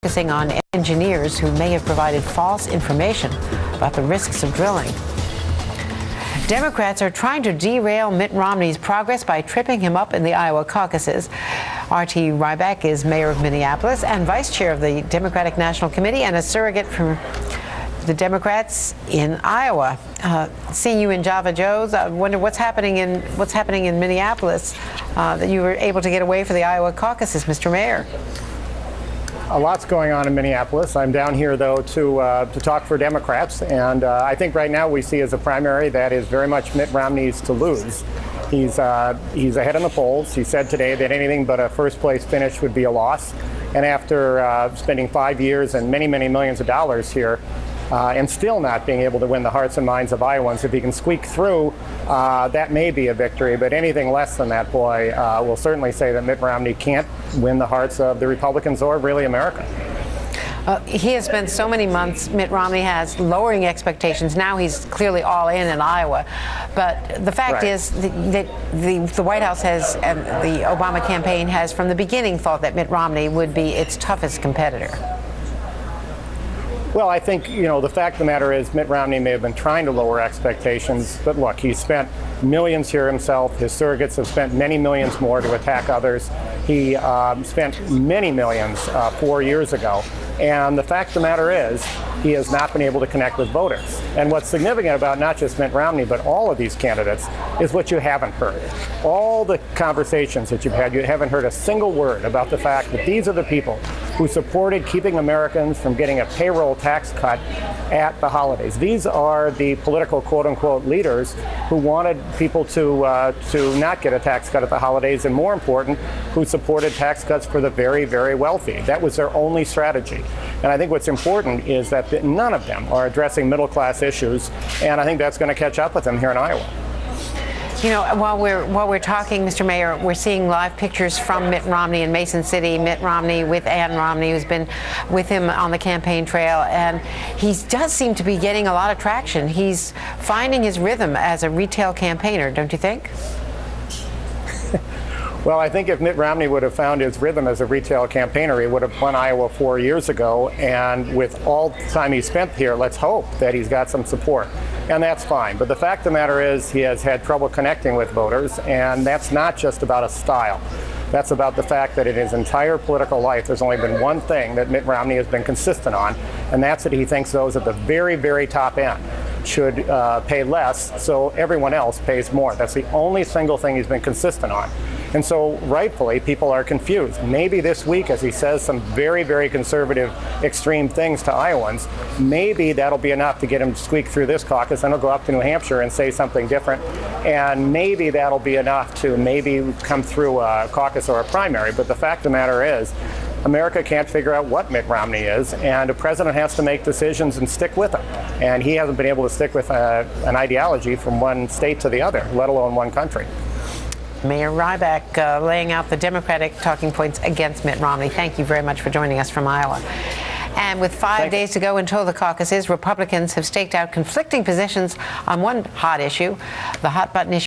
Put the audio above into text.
Focusing on engineers who may have provided false information about the risks of drilling. Democrats are trying to derail Mitt Romney's progress by tripping him up in the Iowa caucuses. R.T. Rybak is mayor of Minneapolis and vice chair of the Democratic National Committee and a surrogate for the Democrats in Iowa. Seeing you in Java Joe's, I wonder what's happening in Minneapolis that you were able to get away for the Iowa caucuses, Mr. Mayor. A lot's going on in Minneapolis. I'm down here, though, to talk for Democrats, and I think right now we see as a primary that is very much Mitt Romney's to lose. He's ahead in the polls. He said today that anything but a first-place finish would be a loss, and after spending 5 years and many, many millions of dollars here, and still not being able to win the hearts and minds of Iowans, if he can squeak through, that may be a victory. But anything less than that, boy, will certainly say that Mitt Romney can't win the hearts of the Republicans or really America. He has spent so many months, Mitt Romney has, lowering expectations. Now he's clearly all in Iowa. But the fact is that the White House has, and the Obama campaign has from the beginning thought that Mitt Romney would be its toughest competitor. Well, I think, the fact of the matter is Mitt Romney may have been trying to lower expectations, but look, he spent millions here himself. His surrogates have spent many millions more to attack others. He spent many millions 4 years ago. And the fact of the matter is, he has not been able to connect with voters. And what's significant about not just Mitt Romney, but all of these candidates, is what you haven't heard. All the conversations that you've had, you haven't heard a single word about the fact that these are the people who supported keeping Americans from getting a payroll tax cut at the holidays. These are the political quote-unquote leaders who wanted people to not get a tax cut at the holidays, and more important, who supported tax cuts for the very, very wealthy. That was their only strategy. And I think what's important is that none of them are addressing middle-class issues, and I think that's going to catch up with them here in Iowa. While we're talking, Mr. Mayor, we're seeing live pictures from Mitt Romney in Mason City. Mitt Romney with Ann Romney, who's been with him on the campaign trail, and he does seem to be getting a lot of traction. He's finding his rhythm as a retail campaigner, don't you think? Well, I think if Mitt Romney would have found his rhythm as a retail campaigner, he would have won Iowa 4 years ago. And with all the time he spent here, let's hope that he's got some support. And that's fine. But the fact of the matter is he has had trouble connecting with voters. And that's not just about a style. That's about the fact that in his entire political life, there's only been one thing that Mitt Romney has been consistent on. And that's that he thinks those at the very, very top end should pay less so everyone else pays more. That's the only single thing he's been consistent on. And so rightfully, people are confused. Maybe this week, as he says some very, very conservative, extreme things to Iowans, maybe that'll be enough to get him to squeak through this caucus, and he'll go up to New Hampshire and say something different. And maybe that'll be enough to maybe come through a caucus or a primary. But the fact of the matter is, America can't figure out what Mitt Romney is, and a president has to make decisions and stick with them. And he hasn't been able to stick with an ideology from one state to the other, let alone one country. Mayor Rybak laying out the Democratic talking points against Mitt Romney. Thank you very much for joining us from Iowa. And with 5 days to go until the caucuses, Republicans have staked out conflicting positions on one hot issue, the hot button issue